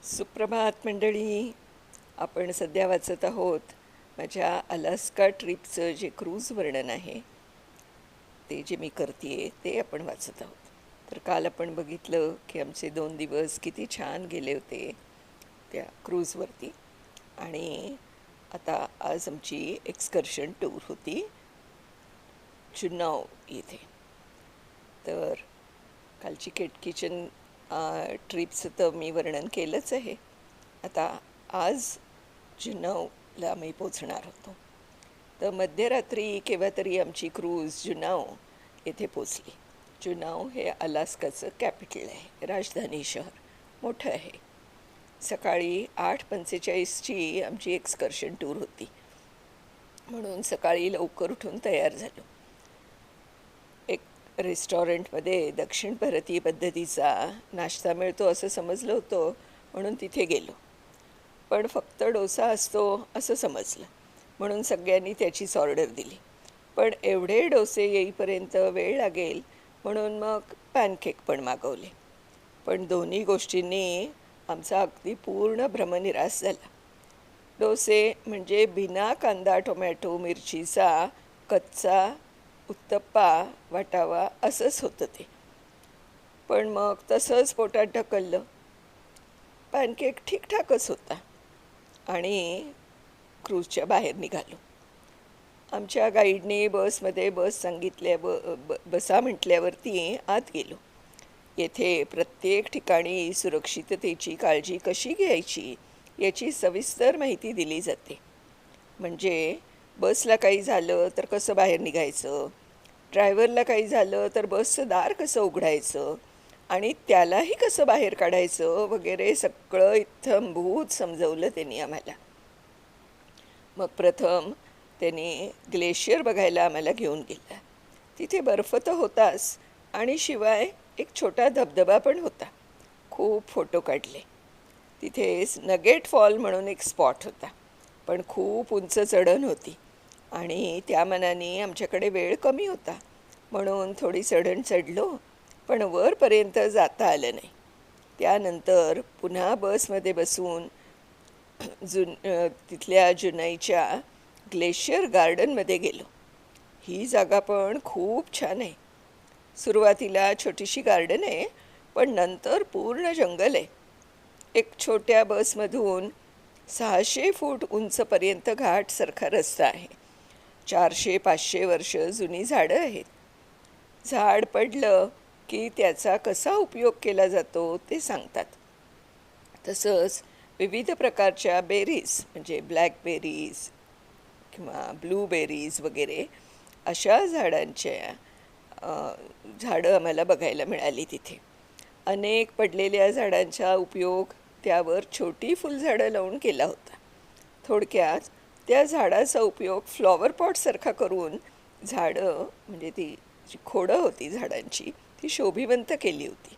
सुप्रभात मंडळी. आपण सध्या वाचत आहोत माझ्या अलास्का ट्रिपचं जे क्रूज वर्णन आहे ते जे मी करते ते आपण वाचत आहोत. तर काल आपण बघितलं की आमचे 2 दिवस किती छान गेले होते त्या क्रूजवरती. आणि आता आज आमची एक्सकर्शन टूर होती जुन्नर येथे. तर कालची किचन ट्रिपचं तर मी वर्णन केलंच आहे. आता आज जुन्नरला आम्ही पोचणार होतो. तर मध्यरात्री केव्हा तरी आमची क्रूज जुन्नर येथे पोचली. जुन्नर हे अलास्काचं कॅपिटल आहे, राजधानी शहर मोठं आहे. सकाळी 8:45ची आमची एक्सकर्शन टूर होती, म्हणून सकाळी लवकर उठून तयार झालो. एक रेस्टॉरंटमध्ये दक्षिण भारतीय पद्धतीचा नाश्ता मिळतो असं समजलं होतं, म्हणून तिथे गेलो. पण फक्त डोसा असतो असं समजलं, म्हणून सगळ्यांनी त्याचीच ऑर्डर दिली. पण एवढे डोसे येईपर्यंत वेळ लागेल म्हणून मग पॅनकेक पण मागवले. पण दोन्ही गोष्टींनी आमचा अगदी पूर्ण भ्रमनिरास झाला. डोसे म्हणजे बिना कांदा टोमॅटो मिरचीचा कच्चा उत्तप्पा वाटावा असंच होतं ते. पण मग तसंच पोटात ढकललं. पॅनकेक ठीकठाकच होता आणि क्रूजच्या बाहेर निघालो. आमच्या गाईडने बसमध्ये सांगितल्या बसा म्हटल्यावरती आत गेलो. येथे प्रत्येक ठिकाणी सुरक्षिततेची काळजी कशी घ्यायची याची सविस्तर माहिती दिली जाते. म्हणजे बसला काही झालं तर कसं बाहेर निघायचं, ड्रायव्हरला काही झालं तर बसचं दार कसं उघडायचं आणि त्यालाही कसं बाहेर काढायचं वगैरे सगळं इत्थंभूत समजवलं त्यांनी आम्हाला. मग प्रथम त्यांनी ग्लेशियर बघायला आम्हाला घेऊन गेला. तिथे बर्फ तर होताच आणि शिवाय एक छोटा धबधबा पण होता. खूप फोटो काढले. तिथेच नगेट फॉल म्हणून एक स्पॉट होता, पण खूप उंच चढण होती आणि त्या मानाने आमच्याकडे वेळ कमी होता, म्हणून थोडी चढण चढलो, पण वरपर्यंत जाता आलं नाही. त्यानंतर पुन्हा बसमध्ये बसून तिथल्या जुनईच्या ग्लेशियर गार्डनमध्ये गेलो. ही जागा पण खूप छान आहे. सुरुवातीला छोटीशी गार्डन आहे, पण नंतर पूर्ण जंगल आहे. एक छोट्या बसमधून 600 फूट उंचपर्यंत घाटसारखा रस्ता आहे. 400-500 वर्ष जुनी झाडं आहेत. झाड पडलं की त्याचा कसा उपयोग केला जातो ते सांगतात. तसंच विविध प्रकारच्या बेरीज म्हणजे ब्लॅकबेरीज किंवा ब्लूबेरीज वगैरे अशा झाडं आम्हाला बघायला मिळाली तिथे. अनेक पडलेल्या झाडांचा उपयोग त्यावर छोटी फुलझाडं लावून केला होता. थोडक्यात त्या झाडाचा उपयोग फ्लॉवर पॉटसारखा करून झाडं म्हणजे ती जी खोडं होती झाडांची ती शोभिवंत केली होती.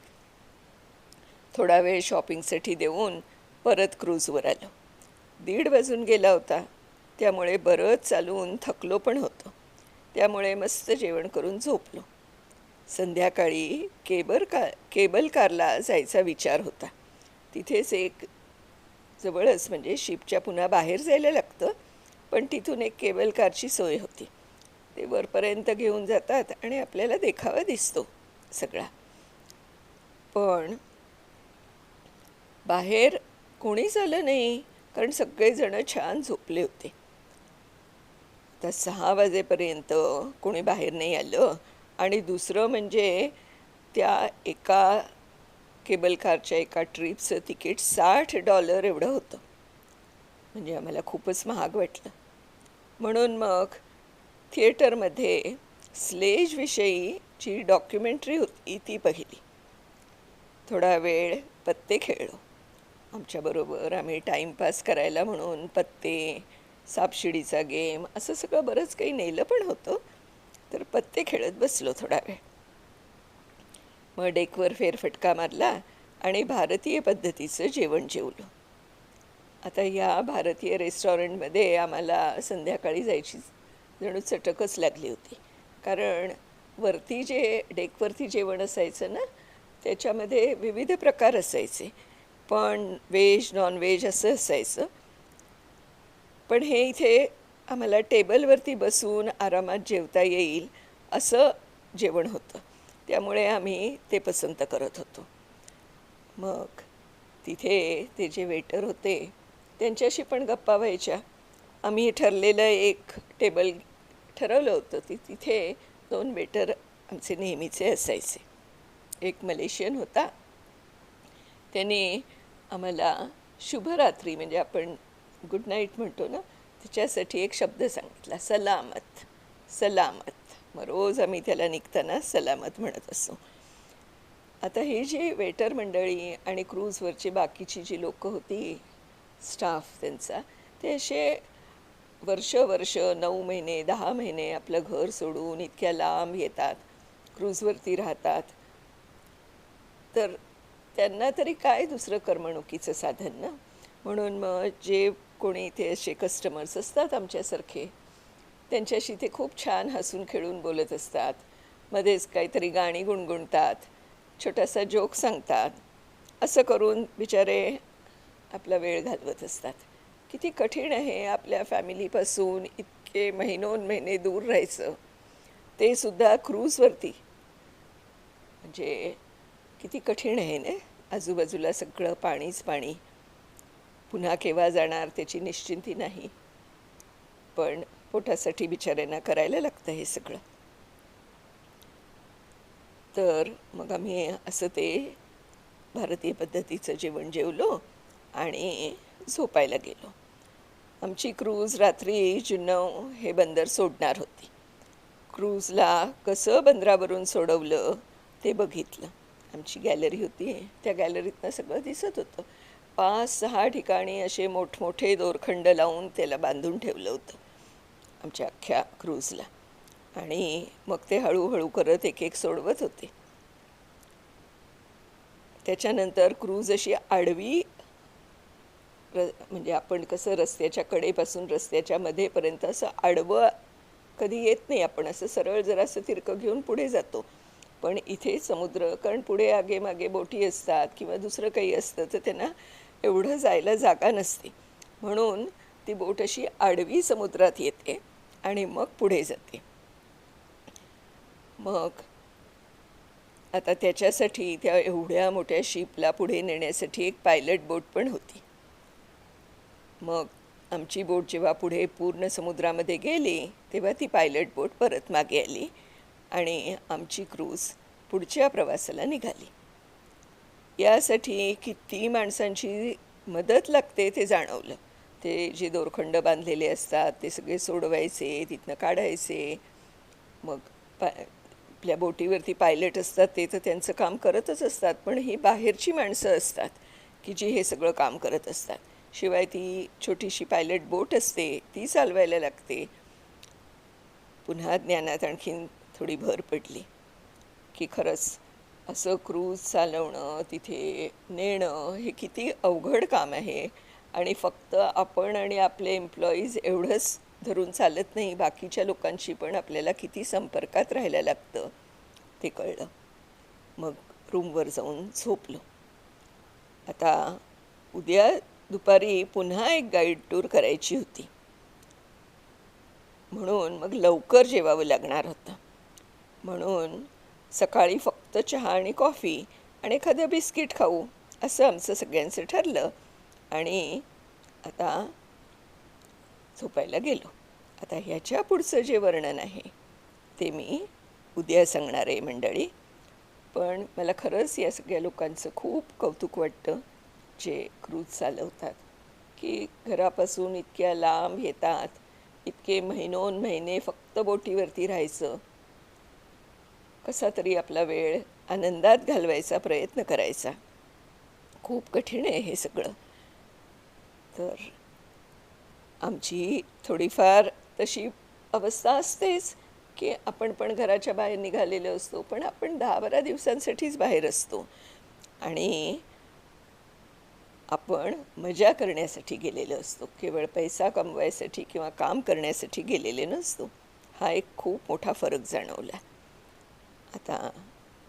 थोडा वेळ शॉपिंगसाठी देऊन परत क्रूजवर आलो. 1:30 वाजून गेला होता, त्यामुळे बरंच चालून थकलो पण होतो. त्यामुळे मस्त जेवण करून झोपलो. संध्याकाळी केबल कारला जायचा विचार होता. तिथेच एक जवळच म्हणजे शिपच्या पुन्हा बाहेर जायला लागतं, पण तिथून एक केबल कारची सोय होती. ते वरपर्यंत घेऊन जातात आणि आपल्याला देखावा दिसतो सगळा. पण बाहेर कोणीच आलं नाही, कारण सगळेजण छान झोपले होते. आता 6 वाजेपर्यंत कोणी बाहेर नाही आलं. आणि दुसरं म्हणजे त्या एका केबल कारच्या एका ट्रिपचं तिकीट $60 एवढं होतं. म्हणजे आम्हाला खूपच महाग वाटलं. म्हणून मग थिएटरमध्ये स्लेजविषयीची डॉक्युमेंटरी होती ती पाहिली. थोडा वेळ पत्ते खेळलो. आमच्याबरोबर आम्ही टाईमपास करायला म्हणून पत्ते, सापशिडीचा गेम असं सगळं बरंच काही नेलं पण होतं. तर पत्ते खेळत बसलो थोडा वेळ. मग डेकवर फेरफटका मारला आणि भारतीय पद्धतीचं जेवण जेवलो. आता या भारतीय रेस्टॉरंटमध्ये आम्हाला संध्याकाळी जायची जणू चटकच लागली होती, कारण वरती जे डेकवरती जेवण असायचं ना त्याच्यामध्ये विविध प्रकार असायचे. पण व्हेज नॉन व्हेज असं असायचं. पण हे इथे आम्हाला टेबलवरती बसून आरामात जेवता येईल असं जेवण होतं. त्यामुळे आम्ही ते पसंत करत होतो. मग तिथे ते जे वेटर होते त्यांच्याशी पण गप्पा व्हायच्या. आम्ही ठरलेलं एक टेबल ठरवलं होतं. तिथे 2 वेटर आमचे नेहमीचे असायचे. एक मलेशियन होता. त्याने आम्हाला शुभरात्री म्हणजे आपण गुड नाईट म्हणतो ना, त्याच्यासाठी एक शब्द सांगितला, सलामत. सलामत. मग रोज आम्ही त्याला निघताना सलामत म्हणत असू. आता ही जी वेटर मंडळी आणि क्रूजवरची बाकीची जी लोकं होती, स्टाफ त्यांचा, ते असे वर्ष वर्ष 9 महिने 10 महिने आपलं घर सोडून इतक्या लांब येतात, क्रूजवरती राहतात. तर त्यांना तरी काय दुसरं करमणुकीचं साधन ना. म्हणून मग जे कोणी इथे असे कस्टमर्स असतात आमच्यासारखे, त्यांच्याशी ते खूप छान हसून खेळून बोलत असतात. मध्येच काहीतरी गाणी गुणगुणतात, छोटासा जोक सांगतात. असं करून बिचारे आपला वेळ घालवत असतात. किती कठीण आहे आपल्या फॅमिलीपासून इतके महिनोन महिने दूर राहायचं, ते सुद्धा क्रूजवरती. म्हणजे किती कठीण आहे ना. आजूबाजूला सगळं पाणीच पाणी. पुन्हा केव्हा जाणार त्याची निश्चिंती नाही. पण पोटासाठी बिचाऱ्यांना करायला लागतं हे सगळं. तर मग आम्ही असं ते भारतीय पद्धतीचं जेवण जेवलो आणि झोपायला गेलो. आमची क्रूज रात्री जुन्नव हे बंदर सोडणार होती. क्रूजला कसं बंदरावरून सोडवलं ते बघितलं. आमची गॅलरी होती, त्या गॅलरीतनं सगळं दिसत होतं. 5-6 ठिकाणी असे मोठमोठे दोरखंड लावून त्याला बांधून ठेवलं होतं आमच्या अख्ख्या क्रूजला. आणि मग ते हळूहळू करत एक एक सोडवत होते. त्याच्यानंतर क्रूज अशी आडवी म्हणजे आपण कसं रस्त्याच्या कडेपासून रस्त्याच्या मध्येपर्यंत असं आडवं कधी येत नाही. आपण असं सरळ जरासं तिरकं घेऊन पुढे जातो. पण इथे समुद्र, कारण पुढे आगे मागे बोटी असतात किंवा दुसरं काही असतं, तर त्यांना एवढं जायला जागा नसते. म्हणून ती बोट अशी आडवी समुद्रात येते आणि मग पुढे जाते. मग आता त्याच्यासाठी त्या एवढ्या मोठ्या शिपला पुढे नेण्यासाठी एक पायलट बोट पण होती. मग आमची बोट जेव्हा पुढे पूर्ण समुद्रामध्ये गेली तेव्हा ती पायलट बोट परत मागे आली आणि आमची क्रूज पुढच्या प्रवासाला निघाली. यासाठी किती माणसांची मदत लागते ते जाणवलं. ते जे दोरखंड बांधलेले असतात ते सगळे सोडवायचे, तिथनं काढायचे. मग आपल्या बोटीवरती पायलट असतात ते तर त्यांचं काम करतच असतात, पण ही बाहेरची माणसं असतात की जी हे सगळं काम करत असतात. शिवाय ती छोटीशी पायलट बोट असते ती चालवायला लागते. पुन्हा ज्ञानात आणखीन थोडी भर पडली की खरंच असं क्रूज चालवणं, तिथे नेणं हे किती अवघड काम आहे. आणि फक्त आपण आणि आपले एम्प्लॉईज एवढंच धरून चालत नाही, बाकीच्या लोकांशी पण आपल्याला किती संपर्कात राहायला लागतं ते कळलं. मग रूमवर जाऊन झोपलो. आता उद्या दुपारी पुन्हा एक गाईड टूर करायची होती, म्हणून मग लवकर जेवावं लागणार होतं. म्हणून सकाळी फक्त चहा आणि कॉफी आणि एखादं बिस्किट खाऊ असं आमचं सगळ्यांचं ठरलं. आणि आता झोपायला गेलो. आता ह्याच्या पुढचं जे वर्णन आहे ते मी उद्या सांगणार आहे मंडळी. पण मला खरंच या सगळ्या लोकांचं खूप कौतुक वाटतं जे क्रूज चालवतात, की घरापासून इतक्या लांब येतात, इतके महिनोन महिने फक्त बोटीवरती राहायचं, कसा तरी आपला वेळ आनंदात घालवायचा प्रयत्न करायचा. खूप कठीण आहे हे सगळं. तर आमची थोडीफार तशी अवस्था असतेच की आपण पण घराच्या बाहेर निघालेलो असतो, पण आपण 10-12 दिवसांसाठीच बाहेर असतो आणि आपण मजा करण्यासाठी गेलेलो असतो, केवळ पैसा कमवायसाठी किंवा काम करण्यासाठी गेलेले नसतो. हा एक खूप मोठा फरक जाणवला. आता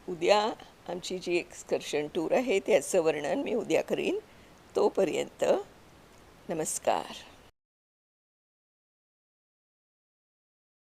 उद्या आमची जी एक्सकर्शन टूर आहे त्याचं वर्णन मी उद्या करीन. तोपर्यंत नमस्कार.